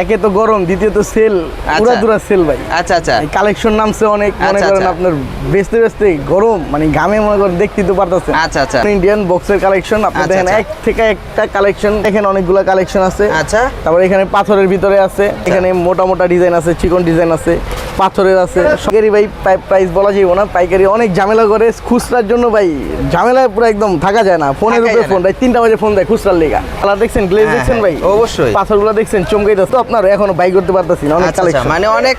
একে তো গরম, দ্বিতীয়ত সেল, পুরা সেল ভাই। আচ্ছা আচ্ছা, কালেকশন নামছে অনেক, মনে করেন আপনার বেচতে বেচতে গরম, মানে ঘামে মনে করেন দেখতেই তো পারতেছেন। আচ্ছা আচ্ছা, ইন্ডিয়ান বক্সের কালেকশন আপনি দেখেন, এক থেকে একটা কালেকশন দেখেন, অনেকগুলো কালেকশন আছে। আচ্ছা, তারপরে এখানে পাথরের ভিতরে আছে, এখানে মোটা মোটা ডিজাইন আছে, চিকন ডিজাইন আছে, পাথরের আছে। পাইকারি ভাই প্রাইস বলা যাবে না, পাইকারি অনেক ঝামেলা করে খুচরার জন্য ভাই, ঝামেলায় পুরো একদম থাকা যায় না। ফোনের উপরে ফোন দেয়, 3টা বাজে ফোন দেয় খুচরার লেগা। কালার দেখছেন, গ্লেজ দেখছেন ভাই, অবশ্যই পাথরগুলো দেখছেন চমকাই তো আপনার এখনো বাই করতে পারতেছি না। অনেক কালেকশন, মানে অনেক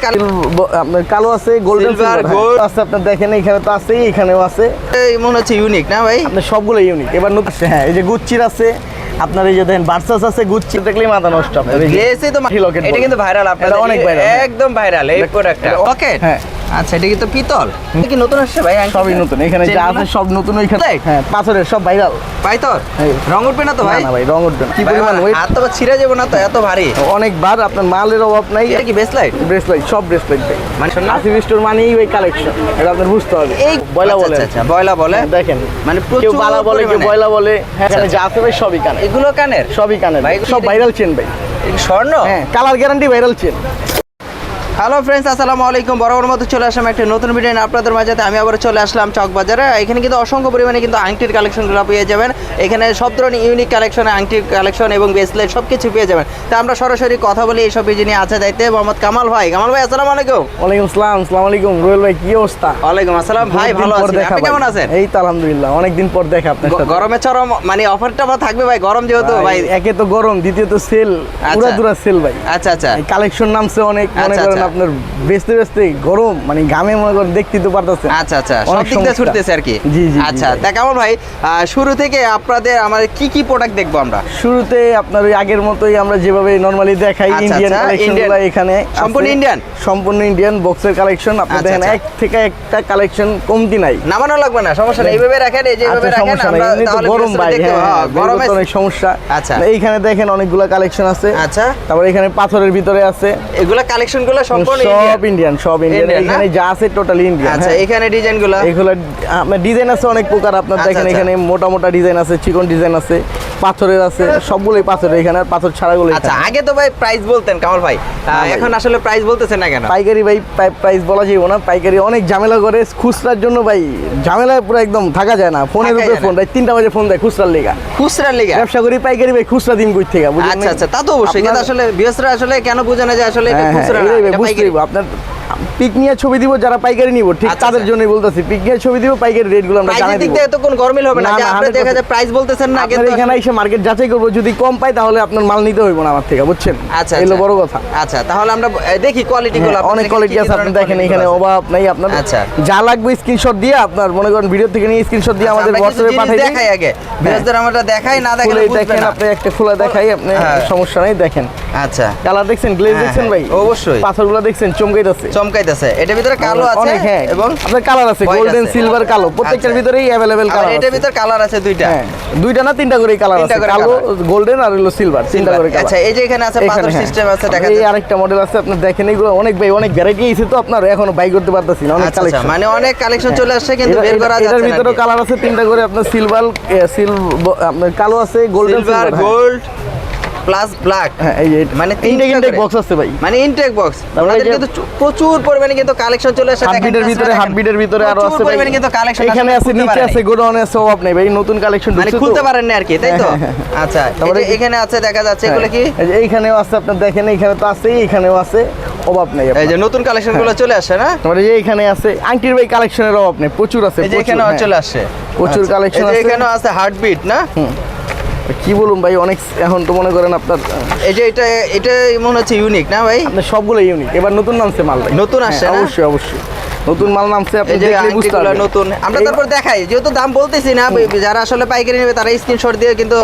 আপনার কালো আছে, গোল্ডেন গোল্ড আছে, আপনার দেখেন এখানে তো আছে, এখানেও আছে। মনে হচ্ছে ইউনিক না ভাই, আপনার সবগুলো ইউনিক। এবার নতুন, হ্যাঁ এই যে গুচ্চির আছে আপনার, এই যে দেখেন ভার্সাস আছে, গুচ্ছি দেখলেই মাথা নষ্ট আপনার। এটা কিন্তু ভাইরাল, আপনাদের অনেক ভাইরাল, একদম ভাইরাল এই প্রোডাক্টটা। ওকে, হ্যাঁ আচ্ছা, এটা কিন্তু পিতল, এটা কি নতুন আসছে ভাই? সবই নতুন, এখানে যা আছে সব নতুন। ওইখানে হ্যাঁ পাথরের সব ভাইরাল। পাইতর রং উঠবে না তো ভাই? না ভাই, রং উঠবে না। কি পরিমাণ ওয়েট, হাত তো ছিঁড়ে যাবে না তো, এত ভারী? অনেকবার আপনার মালের অভাব নাই। এটা কি ব্রেসলাইট? ব্রেসলাইট, সব ব্রেসলাইট ভাই, মানে আসিফ স্টোর মানেই ওই কালেকশন, এটা আপনার বুঝতে হবে। এই বয়লা বলে, আচ্ছা বয়লা বলে, দেখেন মানে কেউ বালা বলে, কেউ বয়লা বলে। হ্যাঁ এখানে যা আছে ভাই সবই কানের। এগুলো কানের? সবই কানের ভাই, সব ভাইরাল চেন ভাই, স্বর্ণ। হ্যাঁ colour guarantee, viral chain. Hello friends, আসসালামু আলাইকুম। বরাবর মতো চলে আসলাম একটা নতুন ভিডিও নিয়ে আপনাদের মাঝে। আমি আবার চলে আসলাম চকবাজারে। এখানে কিন্তু অসংখ্য পরিমাণে কিন্তু আংটির কালেকশনগুলো পেয়ে যাবেন। এখানে সব ধরনের ইউনিক কালেকশন, আংটির কালেকশন এবং ব্রেসলেট সব কিছু পেয়ে যাবেন। তা আমরা সরাসরি কথা বলি এইসব বিষয় নিয়ে। আছে দায়িত্বে মোহাম্মদ কামাল ভাই। কামাল ভাই আসসালামু আলাইকুম। ওয়ালাইকুম আসসালাম। আসসালামু আলাইকুম রুয়েল ভাই, কি অবস্থা? ওয়ালাইকুম আসসালাম ভাই, ভালো আছেন? আপনি কেমন আছেন? এই তো আলহামদুলিল্লাহ, অনেকদিন পর দেখা আপনার সাথে। গরমে চরম মানে অফারটা থাকবে ভাই, গরম যেহেতু ভাই। একে তো গরম, দ্বিতীয়ত সেল, পুরা সেল ভাই। আচ্ছা আচ্ছা, কালেকশন নামছে অনেক, মনে করেন আপনার বেচতে বেচতে গরম, মানে ঘামে মনে করেন দেখতেই তো পারতেছেন। আচ্ছা আচ্ছা, সব দিক দিয়ে ছুটতেছে আর কি। জি জি। আচ্ছা, তা কেমন ভাই, শুরু থেকে আপনাদের আমাদের কি কি প্রোডাক্ট দেখবো আমরা? শুরুতে আপনার ওই আগের মতোই আমরা যেভাবে নরমালি দেখাই, ইন্ডিয়ান কালেকশনগুলো এখানে সম্পূর্ণ ইন্ডিয়ান, সম্পূর্ণ ইন্ডিয়ান বক্সের কালেকশন। আপনি দেখেন এক থেকে একটা কালেকশন কমতি নাই। নামানো লাগবে না, সমস্যা নেই, এইভাবে রাখেন, এই যে এইভাবে রাখেন। আমরা তাহলে গরম ভাই, গরমে অনেক সমস্যা। আচ্ছা, এইখানে দেখেন অনেকগুলো কালেকশন আছে। আচ্ছা, তারপর এখানে পাথরের ভিতরে আছে, এগুলা কালেকশনগুলো সম্পূর্ণ সব ইন্ডিয়ান, সব ইন্ডিয়ান। এখানে যা আছে টোটালি ইন্ডিয়ান। আচ্ছা, এখানে ডিজাইনগুলো, এগুলো আপনার ডিজাইন আছে অনেক প্রকার। আপনার দেখেন এখানে মোটা মোটা ডিজাইন আছে, চিকন ডিজাইন আছে, পাথরের আছে, সবগুলোই পাথরের। এখানে আর পাথর ছাড়াগুলো। আচ্ছা, আগে তো ভাই প্রাইস বলতেন কামাল ভাই, এখন আসলে প্রাইস বলতেছেন না কেন? পাইকারি ভাই প্রাইস বলা যাবে না, পাইকারি অনেক ঝামেলা করে খুচরার জন্য ভাই, ঝামেলায় পুরো একদম থাকা যায় না। ফোনের উপরে ফোন দেয়, 3টা বাজে ফোন দেয় খুচরার লেগা। খুচরার লেগা ব্যবসা করি পাইকারি ভাই, খুচরা দিন কই থেকে বুঝেন? আচ্ছা আচ্ছা, তা তো অবশ্যই, কিন্তু আসলে বিএসরা আসলে কেন বুঝে না যে আসলে এটা খুচরা না, এটা পাইকারি? আপনার পিক নিয়ে ছবি দিব, যারা পাইকারি নিব ঠিক তাদের জন্যই বলতেছি, পিক নিয়ে ছবি দিব, পাইকারি রেটগুলো আমরা জানাই দিব। এত কোন গরমিল হবে না যে আপনি দেখা যায় প্রাইস বলতেছেন না, কিন্তু এখানে এসে মার্কেট যাচাই করব, যদি কম পাই তাহলে আপনার মাল নিতে হইব না আমার থেকে, বুঝছেন? আচ্ছা, এলো বড় কথা। আচ্ছা, তাহলে আমরা দেখি কোয়ালিটিগুলো। অনেক কোয়ালিটি আছে, আপনি দেখেন এখানে অভাব নাই আপনার। আচ্ছা, যা লাগবে স্ক্রিনশট দিয়ে আপনার মনে করেন ভিডিও থেকে নিয়ে স্ক্রিনশট দিয়ে আমাদের WhatsApp এ পাঠিয়ে দেখাই। আগে ভিউয়ারদের আমরা দেখাই, না দেখলে বুঝবেন না। আপনি একটা খোলা দেখাই, আপনি সমস্যা নাই, দেখেন। আচ্ছা, কালার দেখছেন, গ্লেজ দেখছেন ভাই, অবশ্যই। পাথরগুলো দেখছেন চমকাইতাছে, চমকাইতাছে। এটার ভিতরে কালো আছে এবং আপনার কালার আছে, গোল্ডেন, সিলভার, কালো, প্রত্যেকটার ভিতরেই अवेलेबल কালার আছে। এটার ভিতরে কালার আছে দুইটা, দুইটা না তিনটা করে কালার আছে, কালো, গোল্ডেন আর হলো সিলভার, তিনটা করে কালার। আচ্ছা, এই যে এখানে আছে পাথর সিস্টেম আছে, দেখা যায়। এই আরেকটা মডেল আছে, আপনি দেখেন এগুলো অনেক ভাই, অনেক ভ্যারাইটি আছে, তো আপনার এখনো বাই করতে পারতাছি না, অনেক কালেকশন, মানে অনেক কালেকশন চলে আসছে কিন্তু বের করা যাচ্ছে না। এটার ভিতরে কালার আছে তিনটা করে, আপনার সিলভার, আপনার কালো আছে, golden, silver, gold plus black. এই যে মানে ইনটেক বক্স আছে ভাই, মানে ইনটেক বক্স। আমাদের কিন্তু প্রচুর পরিমাণে কিন্তু কালেকশন চলে আসে। হার্টবিটের ভিতরে আরো আছে পরিমাণে কিন্তু কালেকশন এখানে আছে, নিচে আছে, গোডাউনে আছে, অভাব নাই ভাই, নতুন কালেকশন মানে খুলতে পারেন না আর কি, তাই তো? আচ্ছা, তারপরে এখানে আছে, দেখা যাচ্ছে এগুলো কি, এইখানেও আছে, আপনি দেখেন এখানে তো আছে, এখানেও আছে, অভাব নাই। এই যে নতুন কালেকশনগুলো চলে আসে না, তারপরে এই এখানে আছে আংটির ভাই, কালেকশনের অভাব নেই, প্রচুর আছে, এই যে এখানেও চলে আসে প্রচুর কালেকশন আছে। এখানেও আছে হার্টবিট না, কি বলুন ভাই, অনেক এখন তো মনে করেন আপনার এই যে এটা মনে হচ্ছে ইউনিক না ভাই? আপনার সবগুলো ইউনিক, এবার নতুন নামছে মাল ভাই, নতুন আসছে, অবশ্যই অবশ্যই নতুন মাল নামছে, আপনি দেখলে বুঝতে পারবেন নতুন। আমরা তারপর দেখাই, যেহেতু দাম বলতেছি না, যারা আসলে পাইকারি নেবে তারা স্ক্রিনশট দিয়ে কিন্তু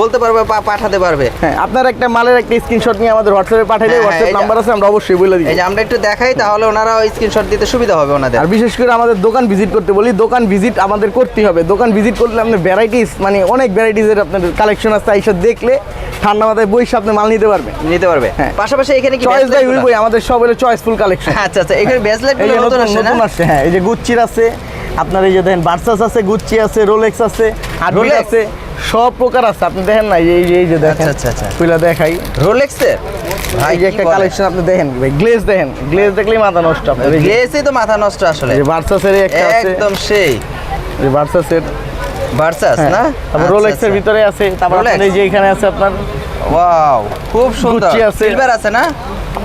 বলতে পারবে, পাঠাতে পারবে। হ্যাঁ, আপনার একটা মালের একটা স্ক্রিনশট নিয়ে আমাদের WhatsApp এ পাঠিয়ে দিলে, WhatsApp নাম্বার আছে, আমরা অবশ্যই বলে দিই। এই যে আমরা একটু দেখাই, তাহলে ওনারা স্ক্রিনশট দিতে সুবিধা হবে ওনাদের। আর বিশেষ করে আমাদের দোকান ভিজিট করতে বলি, দোকান ভিজিট আমাদের করতেই হবে। দোকান ভিজিট করলে আপনার ভ্যারাইটিস, মানে অনেক ভ্যারাইটিসের আপনার কালেকশন আছে, এইসব দেখলে ঠান্ডা মাথায় বইসে আপনি মাল নিতে পারবেন, হ্যাঁ। পাশাপাশি এখানে কি চয়েস বাই উইল, আমাদের সব হলো চয়েসফুল কালেকশন। আচ্ছা আচ্ছা, এখানে ব্রেসলেট গুলো নতুন আসছে। হ্যাঁ, এই যে গুচ্চির আছে, আপনার এই যে দেখেন ভার্সাস আছে, গুচ্চি আছে, রোলেক্স আছে, হার্টবিট আছে, সব প্রকার আছে, আপনি দেখেন না, এই যে দেখেন, আচ্ছা। খুলে দেখাই, রোলেক্সের ভাই এই যে একটা কালেকশন আপনি দেখেন ভাই, গ্লেজ দেখেন, গ্লেজ দেখলেই মাথা নষ্ট আপনার। এই যে গ্লেসই তো মাথা নষ্ট আসলে, এই যে ভার্সাসের একটা আছে, একদম সেই এই ভার্সাসের, ভার্সাস না, তারপর রোলেক্সের ভিতরে আছে, তারপর Rolex? আপনার এই যে এখানে আছে আপনার ওয়াও খুব সুন্দর, Gucci আছে। সিলভার আছে না,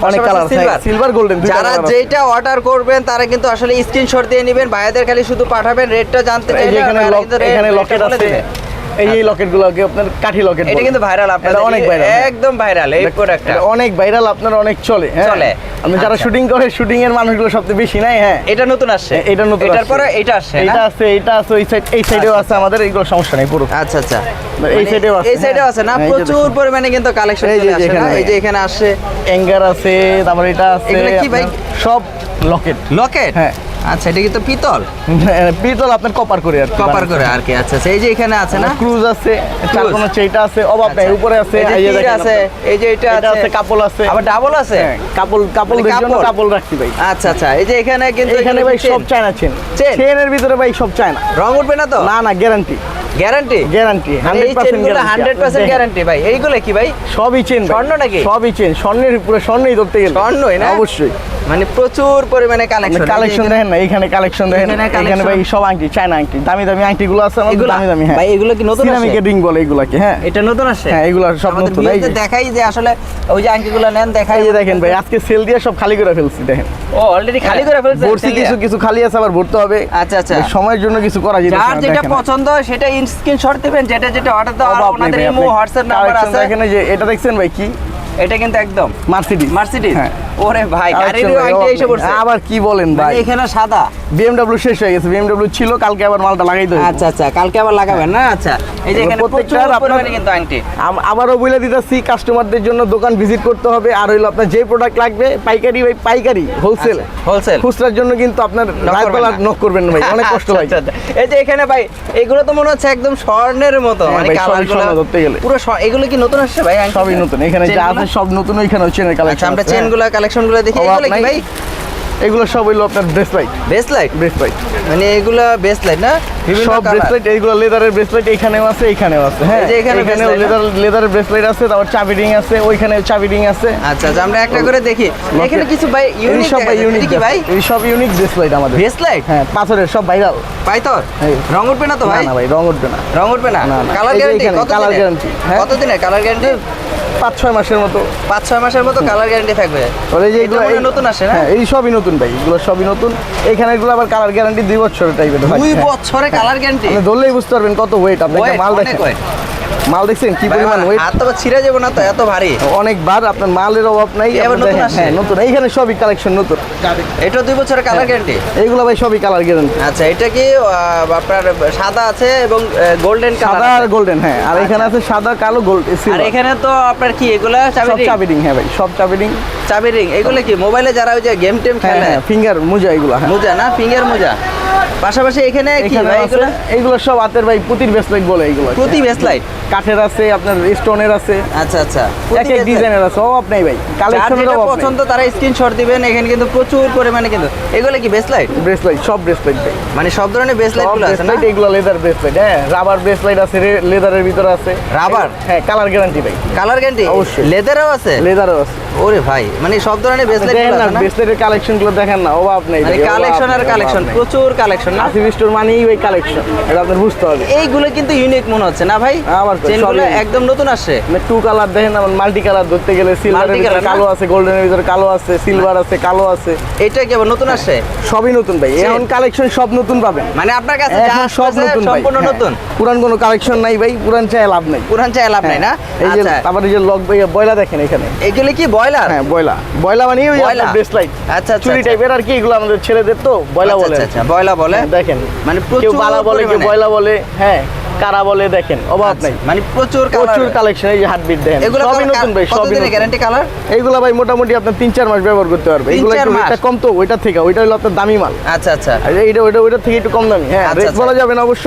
অনেক কালার আছে, সিলভার গোল্ডেন, যারা যেটা অর্ডার করবেন তারা কিন্তু আসলে স্ক্রিনশট দিয়ে নেবেন, ভাইয়াদের খালি শুধু পাঠাবেন, রেটটা জানতে এই চাইলে যে এখানে ভাইয়ারা কিন্তু rate এখানে বলে লকেট আছে, দিবে। এই লকেটগুলোকে আপনার কাঠি লকেট এটা কিন্তু ভাইরাল, আপনাদের এটা অনেক viral, হ্যাঁ। একদম ভাইরাল এই প্রোডাক্টটা, এটা অনেক ভাইরাল, আপনার অনেক চলে, হ্যাঁ। চলে। আপনি যারা আচ্ছা। শুটিং করে, শুটিং এর মানুষগুলো সবচেয়ে বেশি নাই, হ্যাঁ। এটা নতুন আসছে, এটা নতুন এটার আসছে। পরে এটা আসছে না? এটা আছে, এটা আছে, এই সাইডেও আছে আমাদের, এইগুলো সমস্যা নেই পুরো। আচ্ছা আচ্ছা, এই সাইডেও আছে, এই সাইডেও আছে না, হ্যাঁ, এই যে প্রচুর দেখুন। পরিমাণে কিন্তু কালেকশন এই যে চলে আসে না, এখানে এই যে এখানে আসছে অ্যাঙ্গার আছে, তারপর এটা আছে, এগুলো কি ভাই? আপনার সব লকেট, লকেট, হ্যাঁ। আচ্ছা এটা কিন্তু পিতল, পিতল আপনার কপার করে আর কি, কপার করে আর কি, আচ্ছা এই যে এখানে আছে না, ক্রুজ আছে, চারকোনা চেইটা আছে, অভাব নাই, আচ্ছা। উপরে আছে, এই যে এই যে তীর দেখেন আছে, এই যে এটা এটা আছে, আছে, কাপল আছে, আবার ডাবল আছে, হ্যাঁ, কাপলদের জন্য কাপল। কাপল রাখছি ভাই। আচ্ছা আচ্ছা, এই যে এখানে কিন্তু এখানে ভাই সব চায়না চেন, চেন? চেনের ভিতরে ভাই সব চায়না, রং উঠবে না তো? না গ্যারান্টি, গ্যারান্টি, গ্যারান্টি, এই 100% চেনগুলো গ্যারান্টি, 100% গ্যারান্টি ভাই। এইগুলো কি ভাই? সবই চেন ভাই। স্বর্ণ নাকি? সবই চেন, স্বর্ণের পুরো স্বর্ণই ধরতে গেলে, স্বর্ণই না? অবশ্যই। মানে প্রচুর পরিমাণে কালেকশন, কালেকশন দেখেন না, এখানে কালেকশন দেখেন, এখানে এখানে ভাই সব আংটি, চায়না আংটি, দামি দামি আংটিগুলো আছে আমাদের, এগুলা? দামি দামি, হ্যাঁ ভাই এগুলো কি নতুন আসছে? সিরামিকের রিং বলে এগুলাকে, হ্যাঁ। এটা নতুন আসছে? হ্যাঁ, এগুলো সব আমাদের নতুন, এই ভিডিওতে যে দেখাই যে আসলে ওই যে আংটিগুলো নেন, দেখাই এই যে দেখেন ভাই, আজকে সেল দিয়ে সব খালি করে ফেলছি, দেখেন ও অলরেডি খালি করে ফেলছেন, ভরছি, কিছু কিছু খালি আছে, আবার ভরতে হবে। আচ্ছা আচ্ছা, এই সময়ের জন্য কিছু করা যেতে যার যেটা পছন্দ হয় সেটা স্ক্রিনশট দিবেন, যেটা যেটা অর্ডার দাও, আর ওনাদের ইমো হোয়াটসঅ্যাপ নাম্বার আছে। এখানে যে এটা দেখছেন ভাই, কি এটা কিন্তু একদম মার্সিডিজ, মার্সিডিজ, হ্যাঁ। ওরে ভাই গাড়ির Collection ভাই, আংটি এসে পড়ছে, আবার কি বলেন মানে ভাই, এখানে সাদা। BMW শেষ হয়ে গেছে, BMW ছিল, কালকে আবার মালটা লাগাইতে হবে। আচ্ছা আচ্ছা, কালকে আবার লাগাবেন না? আচ্ছা, এই যে এখানে প্রত্যেকটা প্রত্যেকটার আপনার- পরিমাণে কিন্তু আংটি। আবারও বলে দিতেছি, কাস্টমারদের জন্য দোকান ভিজিট করতে হবে, আর হইলো আপনার যে প্রোডাক্ট লাগবে পাইকারি ভাই, পাইকারি হোলসেল, হোলসেল খুচরার জন্য কিন্তু আপনার নক করবেন না ভাই, অনেক কষ্ট আচ্ছা, লাগে। আচ্ছা, আচ্ছা। এই যে এখানে ভাই, এগুলো তো মনে হচ্ছে একদম স্বর্ণের মতো, হ্যাঁ মানে ভাই, সবই কালারগুলো স্বর্ণ ধরতে গেলে। পুরো এগুলো কি নতুন আসছে ভাই? আংটি? সবই নতুন, এখানে যা চেনগুলো? আছে সব নতুন, ওইখানে চেনের আচ্ছা, কালেকশন আমরা চেনগুলো কালেকশনগুলো দেখি, এগুলো কি ভাই? এগুলো সব হইলো আপনার ব্রেসলাইট, ব্রেসলাইট, ব্রেসলাইট, মানে এগুলো ব্রেসলাইট না, বিভিন্ন সব কালার। ব্রেসলাইট, এইগুলো লেদারের ব্রেসলাইট, এখানেও আছে, এখানেও আছে, হ্যাঁ। এই যে এখানে এখানেও bracelet না? লেদারের ব্রেসলাইট আছে, তারপর চাবি রিং আছে, ওইখানে চাবি রিং আছে। আচ্ছা আচ্ছা, আমরা একটা করে দেখি। এখানে কিছু ভাই এই ইউনিক সব ভাই ইউনিক, কি ভাই? এই সব ইউনিক ব্রেসলাইট আমাদের, ব্রেসলাইট, হ্যাঁ, পাথরের সব ভাইরাল। পাইতর, এই। রং উঠবে না তো ভাই? না ভাই, রং উঠবে না, রং উঠবে না? না, না। কালার এই যে গ্যারান্টি এখানে কত কালার দিনের? গ্যারান্টি, হ্যাঁ। কত দিনের কালার গ্যারান্টি? 5-6 মাসের মতো। 5-6 মাসের মতো কালার গ্যারান্টি থাকবে। ওর এই যে এটা এগুলো মনে হয় নতুন আসে না? হ্যাঁ, এই সবই নতুন ভাই, এগুলো সবই নতুন। এখানে এগুলো আবার কালার গ্যারান্টি 2 বছরের টাইপের ভাই। 2 বছরে কালার গ্যারান্টি? আপনি ধরলেই বুঝতে পারবেন কত ওয়েট, আপনি একটা মাল দেখেন, মাল দেখছেন কি পরিমাণ ওয়েট, হাত তো ছিঁড়ে যাবে না তো, এত ভারী? অনেকবার আপনার মালের অভাব নাই। এবার আপনি নতুন দেখেন, আসছে? হ্যাঁ নতুন, এইখানে সবই কালেকশন নতুন। এটা 2 বছরের কালার গ্যারান্টি? এইগুলো ভাই সবই কালার গ্যারান্টি, আচ্ছা, এটা কি আপনার সাদা আছে এবং গোল্ডেন সাদা কালার আর গোল্ডেন, হ্যাঁ। আর এখানে আছে সাদা, কালো, গোল্ড, আর সিলভার। এখানে তো আপনার কি এগুলা সব চাবি চাবি রিং, হ্যাঁ ভাই, সব চাবি রিং, চাবি রিং? এগুলো কি মোবাইলে যারা ওই যে গেম টেম হ্যাঁ খেলে, হ্যাঁ, ফিঙ্গার মোজা এগুলো, হ্যাঁ। মোজা না, ফিঙ্গার মোজা? পাশাপাশি এখানে কি এখানে ভাই আছে, এগুলো? এইগুলো সব হাতের ভাই পুতির ব্রেসলেট বলে এগুলো, প্রতি ব্রেসলাইট? কাঠের আছে, আপনার স্টোনের আছে, আচ্ছা আচ্ছা, এক এক ডিজাইনের আছে, অভাব নাই ভাই, যার কালেকশনের যেটা অভাব নাই। পছন্দ তারা স্ক্রিনশট দিবেন, এখানে কিন্তু প্রচুর পরিমাণে কিন্তু। এগুলো কি ব্রেসলাইট? ব্রেসলেট, সব ব্রেসলেট ভাই, মানে সব ধরনের ব্রেসলাইট সব গুলো আছে না? ব্রেসলেট, এগুলো লেদার ব্রেসলেট, হ্যাঁ। রাবার ব্রেসলেট আছে, লেদারের ভিতরে আছে। রাবার? হ্যাঁ, কালার গ্যারান্টি ভাই, কালার গ্যারান্টি? অবশ্যই। লেদারও আছে? লেদারও আছে। ওরে ভাই, মানে সব ধরনের ব্রেসলাইট দেখেন গুলো না, আছে না? ব্রেসলেটের কালেকশন গুলো দেখেন না, অভাব নেই মানে ভাই, অভাব কালেকশন আর নেই, কালেকশন, অভাব নেই। প্রচুর কালেকশন না? আসিফ স্টোর মানেই ভাই কালেকশন, এটা আপনার বুঝতে হবে। এইগুলো কিন্তু ইউনিক মনে হচ্ছে না ভাই? আবার তো, চেনগুলো সবই- একদম নতুন আসছে। মানে 2 কালার দেখেন, আমার মাল্টি কালার ধরতে গেলে সিলভারের Multi ভিতরে color না? কালো আছে, গোল্ডেনের ভিতরে কালো আছে, সিলভার আছে, কালো আছে, এটা কি আবার নতুন আসছে? সবই নতুন ভাই, এখন কালেকশন সব নতুন পাবেন, মানে আপনার কাছে যা এখন সব আছে নতুন ভাই, সম্পূর্ণ হ্যাঁ। নতুন? পুরান কোনো কালেকশন নাই ভাই, পুরান চাই লাভ নাই। পুরান চাই লাভ নাই না? এই যে আচ্ছা, আবার এই যে লক বয়লা দেখেন এখানে, এগুলো কি বয়লার? হ্যাঁ বয়লা মানে ওই বয়লা? ব্রেসলাইট, আচ্ছা, আচ্ছা, চুরি আচ্ছা। টাইপের আর কি, এগুলো আমাদের ছেলেদের তো বয়লা বলে, আচ্ছা আচ্ছা, বয়লা বলে? হ্যাঁ, দেখেন মানে কেউ প্রচুর বালা বলে, কেউ পরিমাণে। বয়লা বলে, হ্যাঁ, কারা বলে, দেখেন অভাব নাই, মানে প্রচুর প্রচুর কালার। কালেকশন। এই যে হার্টবিট দেখেন, এগুলো সবই নতুন ভাই, সবই নতুন। Guarantee colour? এইগুলো ভাই মোটামুটি আপনার 3-4 মাস ব্যবহার করতে পারবে, 3-4 এগুলো একটু মাস? রেটটা কম তো ওইটা থেকে, ওইটা হলো আপনার দামি মাল, আচ্ছা আচ্ছা, আর এইটা ওইটার থেকে একটু কম দামি, হ্যাঁ। আচ্ছা, রেট আচ্ছা। বলা যাবে না অবশ্য,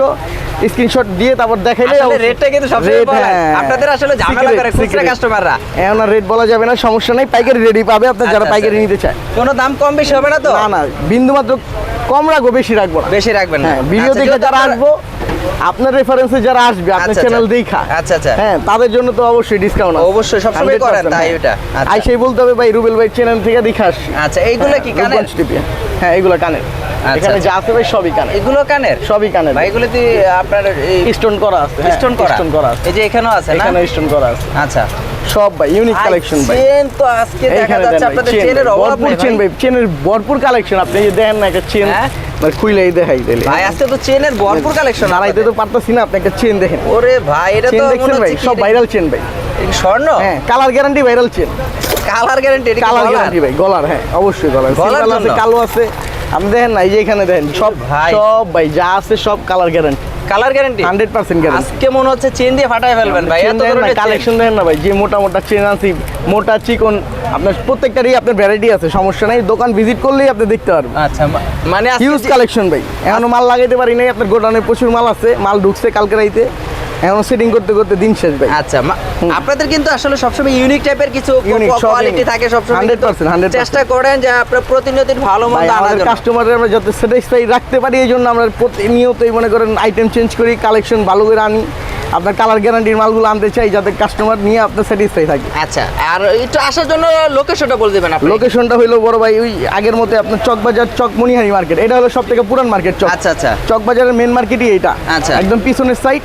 স্ক্রিনশট দিয়ে তারপর দেখাইলে আসলে রেটটা কিন্তু সবসময় বলা হয়। আপনাদের আসলে ঝামেলা করে খুচরা কাস্টমাররা। এখন আর রেট বলা যাবে না, সমস্যা নাই, পাইকারি রেডি পাবে আপনার যারা আচ্ছা, পাইকারি আচ্ছা। নিতে চায়। কোনো দাম কম বেশি হবে না তো? না না, বিন্দু মাত্র কম রাখবো, বেশি রাখবো না। বেশি রাখবেন না? হ্যাঁ, ভিডিও আচ্ছা, দেখে যেহেতু যারা আপনারা- আসবো আপনার রেফারেন্সে যারা আসবে আপনার আচ্ছা, চ্যানেল আচ্ছা। দেখা, আচ্ছা, আচ্ছা। হ্যাঁ তাদের জন্য তো অবশ্যই ডিসকাউন্ট আছে। অবশ্যই, সবসময় করেন, তাই ওটা। আচ্ছা। আইসেই বলতে হবে ভাই রুবেল ভাই চ্যানেল থেকে দেখে আসি। আচ্ছা, এইগুলো কি কানের? রূপগঞ্জ টিপি। হ্যাঁ এগুলো কানের। আচ্ছা, এখানে আচ্ছা। যা আছে ভাই সবই কানের। এগুলো কানের? সবই কানের। ভাই এগুলোতে আপনার স্টোন করা আছে। স্টোন করা আছে। এই যে এখানেও আছে না? এখানে স্টোন করা আছে। আচ্ছা। সব ভাই ইউনিক কালেকশন ভাই। চেন তো আজকে দেখা এইখানে যাচ্ছে দেন ভাই, আপনাদের চেন চেনের ভাই, অভাব ভরপুর নেই চেন ভাই। ভাই, চেনের ভরপুর কালেকশন। আপনি যে দেখেন না একটা চেন, হ্যাঁ? মানে খুইলেই দেখাই দিলে। ভাই আজকে তো চেনের ভরপুর কালেকশন। দাঁড়াইতে তো পারতাছি না, আপনি একটা চেন দেখেন। ওরে ভাই, এটা চেন তো দেখছেন মনে ভাই, হচ্ছে সব কি ভাইরাল চেন ভাই। এটা স্বর্ণ? হ্যাঁ colour guarantee viral chain. Colour guarantee? এটা কি কালার গলার? গ্যারান্টি ভাই, গলার। হ্যাঁ অবশ্যই গলার। গলার সিলভার আছে, জন্য? কালো আছে। আপনি দেখেন না, এই যে এখানে দেখেন সব ভাই। সব ভাই যা আছে সব colour guarantee, colour guarantee 100% guarantee. আজকে মনে হচ্ছে চেন দিয়ে ফাটায় ফেলবেন ভাই, এত ধরনের চেন। কালেকশন দেখেন না ভাই, যে মোটা মোটা চেন আছে, মোটা চিকন, আপনার প্রত্যেকটারই আপনার ভ্যারাইটি আছে, সমস্যা নাই। দোকান ভিজিট করলেই আপনি দেখতে পারবেন। আচ্ছা, মানে আজকে হিউজ কালেকশন ভাই। এখনো মাল লাগাইতে পারি নাই, আপনার গোডাউনে প্রচুর মাল আছে, মাল ঢুকছে কালকে রাইতে, এখনো সেটিং করতে করতে দিন শেষ ভাই। আচ্ছা, আপনাদের কিন্তু আসলে সবসময় ইউনিক টাইপের কিছু Unique, সব কোয়ালিটি unique। থাকে সবসময়, 100%, 100%। চেষ্টা করেন যে আপনারা প্রতিনিয়ত ভালো ভাই, মন্দ আনার আমাদের জন্য। কাস্টমারের আমরা যত স্যাটিসফাই রাখতে পারি, এই জন্য আমরা প্রতিনিয়তই মনে করেন আইটেম চেঞ্জ করি, কালেকশন ভালো করে আনি। আপনার কালার গ্যারান্টির মালগুলো আনতে চাই যাতে কাস্টমার নিয়ে আপনার স্যাটিসফাই থাকে। আচ্ছা, আর একটু আসার জন্য লোকেশনটা বলে দেবেন আপনি। লোকেশনটা হইলো বড় ভাই ওই আগের মতো আপনার চকবাজার, চক মনিহারি মার্কেট। এটা হলো সব থেকে পুরান মার্কেট চক। আচ্ছা, আচ্ছা। চকবাজারের মেন মার্কেটই এইটা। আচ্ছা। একদম পিছনের সাইড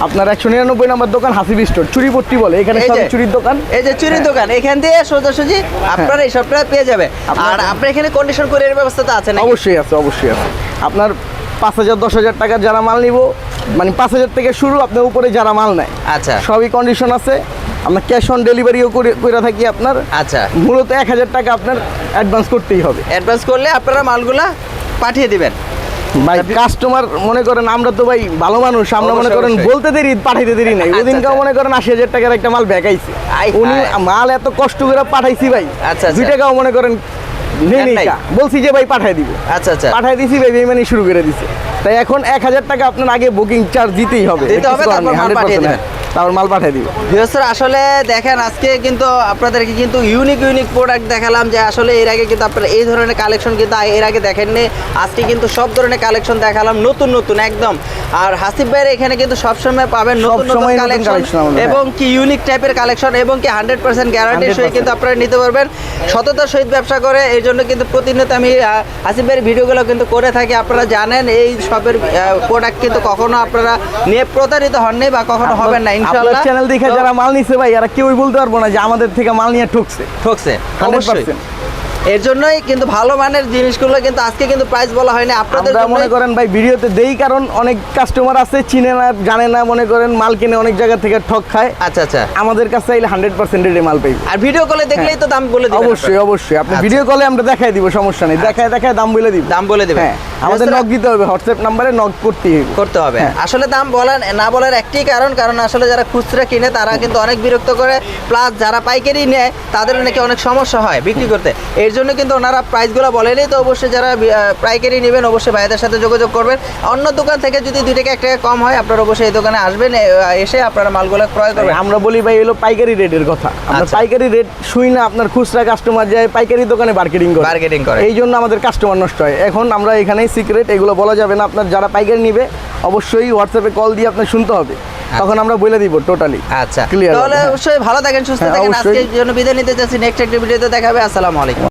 আপনার 199 নম্বর দোকান, হাসিব স্টোর, চুরিপট্টি বলে। এখানে এই সব যে চুরির দোকান। এই যে চুরির দোকান, এখান দিয়ে সোজাসুজি আপনারা এই সবটা পেয়ে যাবে। আর আপনার এখানে কন্ডিশন কুরিয়ার ব্যবস্থা তো আছে নাকি? অবশ্যই আছে, অবশ্যই আছে। আপনার 5,000 10,000 টাকার যারা মাল নিব, মানে 5,000 থেকে শুরু, আপনার উপরে যারা মাল নেয় আচ্ছা, সবই কন্ডিশন আছে। আমরা ক্যাশ অন ডেলিভারিও করে থাকি আপনার। আচ্ছা। মূলত 1,000 টাকা আপনার অ্যাডভান্স করতেই হবে। অ্যাডভান্স করলে আপনারা মালগুলা পাঠিয়ে দিবেন। ভাই কাস্টমার মনে করেন, আমরা তো ভাই ভালো মানুষ, আমরা মনে অবশ্যই, করেন অবশ্যই। বলতে দেরি, পাঠাইতে দেরি নাই। আচ্ছা, ওদিনকাও আচ্ছা। মনে করেন 80,000 টাকার একটা মাল ব্যাকাইছে, আয় উনি হায়। মাল এত কষ্ট করে পাঠাইছি ভাই, আচ্ছা, 2 আচ্ছা। টাকাও মনে করেন নেই নেন নাই। কা। বলছি যে ভাই পাঠাই দিব, আচ্ছা, আচ্ছা। পাঠাই দিছি ভাই, বেইমানি শুরু করে দিছে। তাই এখন 1,000 টাকা আপনার আগে বুকিং চার্জ দিতেই হবে। দিতে হবে, কিছু করার তারপর নেই, মাল 100% পাঠিয়ে দিবেন। তারপর মাল পাঠিয়ে দিব। ভিউয়ার্সরা, আসলে দেখেন আজকে কিন্তু আপনাদেরকে কিন্তু ইউনিক প্রোডাক্ট দেখালাম, যে আসলে এর আগে কিন্তু আপনারা এই ধরনের কালেকশন কিন্তু এর আগে দেখেননি। আজকে কিন্তু সব ধরনের কালেকশন দেখালাম, নতুন নতুন একদম। আর হাসিব ভাইয়ের এখানে কিন্তু সবসময় পাবেন নতুন নতুন সবসময় নতুন কালেকশন collection আমাদের, এবং কি ইউনিক টাইপের কালেকশন, এবং কি 100% গ্যারান্টির সহিত 100% কিন্তু আপনারা নিতে পারবেন। সততার সহিত ব্যবসা করে, এই জন্য কিন্তু প্রতিনিয়ত আমি হাসিব ভাইয়ের ভিডিওগুলো কিন্তু করে থাকি। আপনারা জানেন এই সবের প্রোডাক্ট কিন্তু কখনো আপনারা নিয়ে প্রতারিত হননি বা কখনো হবেন না ইনশাআল্লাহ। চ্যানেল দেখে তো- যারা মাল নিছে ভাই, এরা কেউই বলতে পারবো না যে আমাদের থেকে মাল নিয়ে ঠকছে। ঠকছে 100%। অবশ্যই। এর জন্যই কিন্তু ভালো মানের জিনিসগুলো কিন্তু আজকে কিন্তু প্রাইস বলা হয়নি আপনাদের আমরা জন্য। মনে করেন ভাই ভিডিওতে দেই, কারণ অনেক কাস্টমার আছে চিনে না, জানে না, মনে করেন মাল কিনে অনেক জায়গা থেকে ঠক খায়। আচ্ছা, আচ্ছা। আমাদের কাছে আইলে 100% রেটে মাল পাইবে। আর ভিডিও কলে দেখলেই তো দাম বলে দিবেন অবশ্যই আপনারা। অবশ্যই আপনি আচ্ছা। ভিডিও কলে আমরা দেখাই দিব, সমস্যা নেই। দেখায় দেখায় দাম বলে দিব। দাম বলে দিবেন। হ্যাঁ, আমাদের নক দিতে হবে, হোয়াটসঅ্যাপ নাম্বারে নক করতেই হবে। করতে হবে। হ্যাঁ। আসলে দাম বলার না বলার একটি কারণ আসলে যারা খুচরা কিনে তারা কিন্তু অনেক বিরক্ত করে, প্লাস যারা পাইকারি নেয় তাদের নাকি অনেক সমস্যা হয় বিক্রি করতে। এর জন্য কিন্তু ওনারা প্রাইসগুলো বলেনি। তো অবশ্যই যারা পাইকারি নেবেন অবশ্যই ভাইদের সাথে যোগাযোগ করবেন। অন্য দোকান থেকে যদি 2 টাকা 1 টাকা কম হয়, আপনারা অবশ্যই এই দোকানে আসবেন, এসে আপনারা মালগুলো ক্রয় করবেন। আমরা বলি ভাই হলো পাইকারি রেটের কথা। আমরা আচ্ছা। পাইকারি রেট শুই না, আপনার খুচরা কাস্টমার যায় পাইকারি দোকানে মার্কেটিং করে। মার্কেটিং করে। এই জন্য আমাদের কাস্টমার নষ্ট হয়। এখন আমরা এখানেই সিক্রেট, এগুলো বলা যাবে না। আপনার যারা পাইকারি নিবে অবশ্যই হোয়াটসঅ্যাপে কল দিয়ে আপনার শুনতে হবে, তখন আমরা বলে দিব টোটালি। আচ্ছা, ক্লিয়ার। তাহলে অবশ্যই ভালো থাকেন, সুস্থ হ্যাঁ, থাকেন। অবশ্যই। আজকের জন্য বিদায় নিতে চাচ্ছি, নেক্সট একটা ভিডিওতে দেখাবে। আসসালামু আলাইকুম।